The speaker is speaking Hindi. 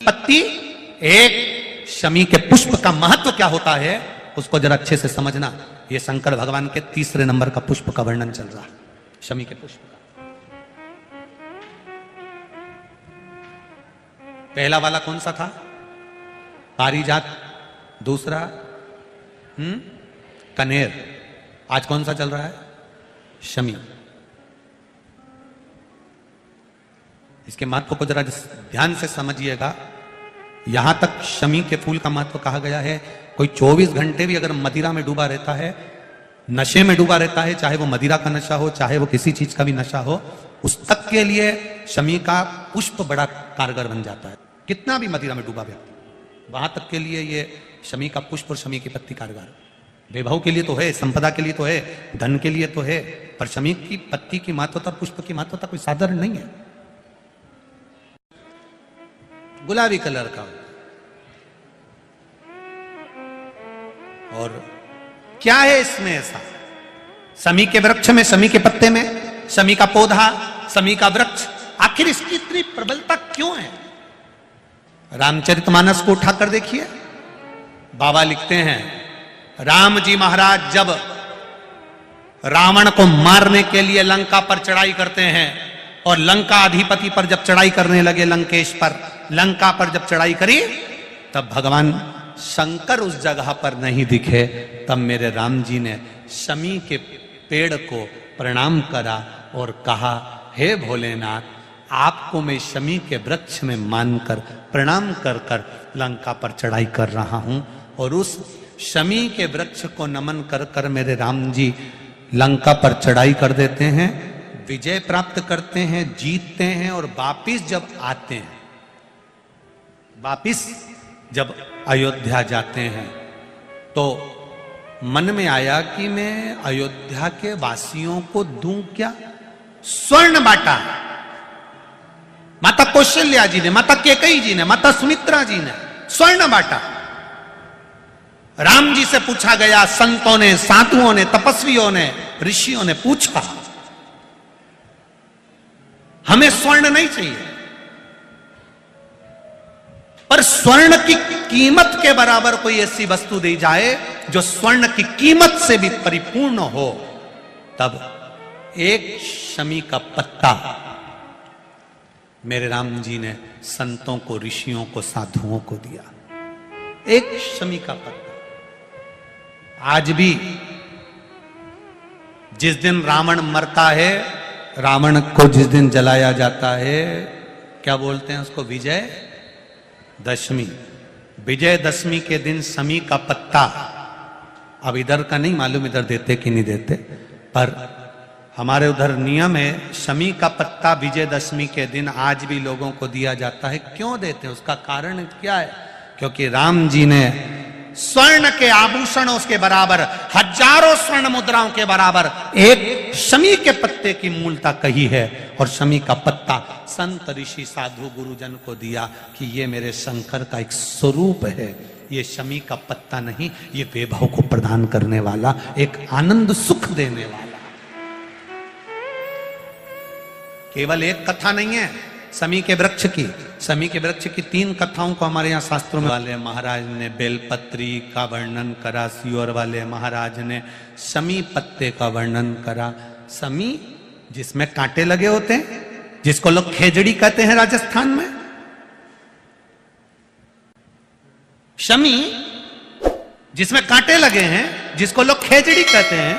पत्ती, एक शमी के पुष्प का महत्व क्या होता है उसको जरा अच्छे से समझना। ये शंकर भगवान के तीसरे नंबर का पुष्प का वर्णन चल रहा है, शमी के पुष्प का। पहला वाला कौन सा था? पारिजात। दूसरा कनेर। आज कौन सा चल रहा है? शमी। इसके महत्व को जरा ध्यान से समझिएगा। यहां तक शमी के फूल का महत्व कहा गया है। कोई 24 घंटे भी अगर मदिरा में डूबा रहता है, नशे में डूबा रहता है, चाहे वो मदिरा का नशा हो, चाहे वो किसी चीज का भी नशा हो, उस तक के लिए शमी का पुष्प बड़ा कारगर बन जाता है। कितना भी मदिरा में डूबा व्यक्ति, वहां तक के लिए ये शमी का पुष्प और शमी की पत्ती कारगर। वैभव के लिए तो है, संपदा के लिए तो है, धन के लिए तो है, पर शमी की पत्ती की महत्वता, पुष्प की महत्वता कोई साधारण नहीं है। गुलाबी कलर का और क्या है इसमें ऐसा? शमी के वृक्ष में, शमी के पत्ते में, शमी का पौधा, शमी का वृक्ष, आखिर इसकी इतनी प्रबलता क्यों है? रामचरितमानस को उठाकर देखिए। बाबा लिखते हैं, राम जी महाराज जब रावण को मारने के लिए लंका पर चढ़ाई करते हैं और लंका अधिपति पर जब चढ़ाई करने लगे, लंकेश पर, लंका पर जब चढ़ाई करी, तब भगवान शंकर उस जगह पर नहीं दिखे। तब मेरे राम जी ने शमी के पेड़ को प्रणाम करा और कहा, हे भोलेनाथ, आपको मैं शमी के वृक्ष में मानकर प्रणाम कर कर लंका पर चढ़ाई कर रहा हूं। और उस शमी के वृक्ष को नमन कर कर मेरे राम जी लंका पर चढ़ाई कर देते हैं, विजय प्राप्त करते हैं, जीतते हैं और वापिस जब आते हैं, वापिस जब अयोध्या जाते हैं, तो मन में आया कि मैं अयोध्या के वासियों को दूं क्या? स्वर्ण बांटा। माता कौशल्या जी ने, माता कैकेयी जी ने, माता सुमित्रा जी ने स्वर्ण बांटा। राम जी से पूछा गया, संतों ने, साधुओं ने, तपस्वियों ने, ऋषियों ने पूछा, हमें स्वर्ण नहीं चाहिए, पर स्वर्ण की कीमत के बराबर कोई ऐसी वस्तु दी जाए जो स्वर्ण की कीमत से भी परिपूर्ण हो। तब एक शमी का पत्ता मेरे राम जी ने संतों को, ऋषियों को, साधुओं को दिया। एक शमी का पत्ता। आज भी जिस दिन रावण मरता है, रावण को जिस दिन जलाया जाता है, क्या बोलते हैं उसको? विजय दशमी। विजय दशमी के दिन शमी का पत्ता, अब इधर का नहीं मालूम इधर देते कि नहीं देते, पर हमारे उधर नियम है, शमी का पत्ता विजयदशमी के दिन आज भी लोगों को दिया जाता है। क्यों देते हैं? उसका कारण क्या है? क्योंकि राम जी ने स्वर्ण के आभूषणों के बराबर, हजारों स्वर्ण मुद्राओं के बराबर एक शमी के पत्ते की मूलता कही है, और शमी का पत्ता संत, ऋषि, साधु, गुरुजन को दिया कि ये मेरे शंकर का एक स्वरूप है। ये शमी का पत्ता नहीं, ये वैभव को प्रदान करने वाला, एक आनंद सुख देने वाला। केवल एक कथा नहीं है शमी के वृक्ष की। शमी के वृक्ष की 3 कथाओं को हमारे यहाँ शास्त्रों में वाले महाराज ने बेलपत्री का वर्णन करा, सियोर वाले महाराज ने शमी पत्ते का वर्णन करा। शमी जिसमें कांटे लगे होते हैं, जिसको लोग खेजड़ी कहते हैं राजस्थान में। शमी जिसमें कांटे लगे हैं, जिसको लोग खेजड़ी कहते हैं,